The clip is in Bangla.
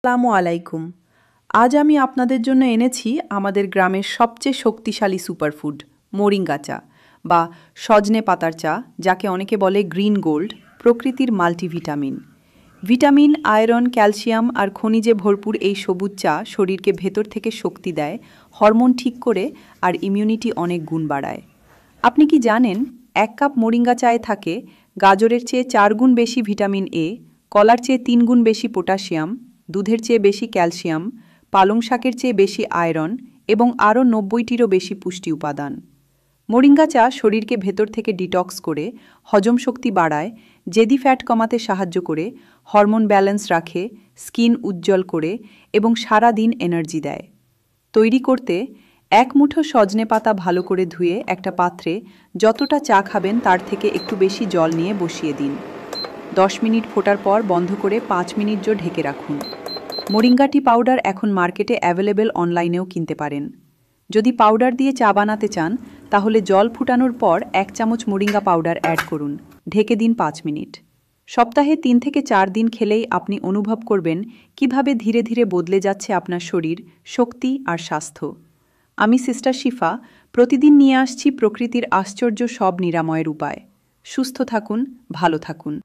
আসসালামু আলাইকুম। আজ আমি আপনাদের জন্য এনেছি আমাদের গ্রামের সবচেয়ে শক্তিশালী সুপারফুড মোরিঙ্গা চা বা সজনে পাতার চা, যাকে অনেকে বলে গ্রিন গোল্ড, প্রকৃতির মাল্টিভিটামিন। ভিটামিন, আয়রন, ক্যালসিয়াম আর খনিজে ভরপুর এই সবুজ চা শরীরকে ভেতর থেকে শক্তি দেয়, হরমোন ঠিক করে আর ইমিউনিটি অনেক গুণ বাড়ায়। আপনি কি জানেন, 1 কাপ মোরিঙ্গা চায়ে থাকে গাজরের চেয়ে 4 গুণ বেশি ভিটামিন এ, কলার চেয়ে 3 গুণ বেশি পটাশিয়াম, দুধের চেয়ে বেশি ক্যালসিয়াম, পালং শাকের চেয়ে বেশি আয়রন এবং আরও 90টিরও বেশি পুষ্টি উপাদান। মোরিঙ্গা চা শরীরকে ভেতর থেকে ডিটক্স করে, হজম শক্তি বাড়ায়, জেদি ফ্যাট কমাতে সাহায্য করে, হরমোন ব্যালেন্স রাখে, স্কিন উজ্জ্বল করে এবং সারা দিন এনার্জি দেয়। তৈরি করতে 1 মুঠো সজনে পাতা ভালো করে ধুয়ে একটা পাত্রে যতটা চা খাবেন তার থেকে একটু বেশি জল নিয়ে বসিয়ে দিন। 10 মিনিট ফোটার পর বন্ধ করে 5 মিনিট ঢেকে রাখুন। মোরিঙ্গা টি পাউডার এখন মার্কেটে অ্যাভেলেবেল, অনলাইনেও কিনতে পারেন। যদি পাউডার দিয়ে চা বানাতে চান তাহলে জল ফুটানোর পর 1 চামচ মোরিঙ্গা পাউডার অ্যাড করুন, ঢেকে দিন 5 মিনিট। সপ্তাহে 3 থেকে 4 দিন খেলেই আপনি অনুভব করবেন কিভাবে ধীরে ধীরে বদলে যাচ্ছে আপনার শরীর, শক্তি আর স্বাস্থ্য। আমি সিস্টার শিফা, প্রতিদিন নিয়ে আসছি প্রকৃতির আশ্চর্য সব নিরাময়ের উপায়। সুস্থ থাকুন, ভালো থাকুন।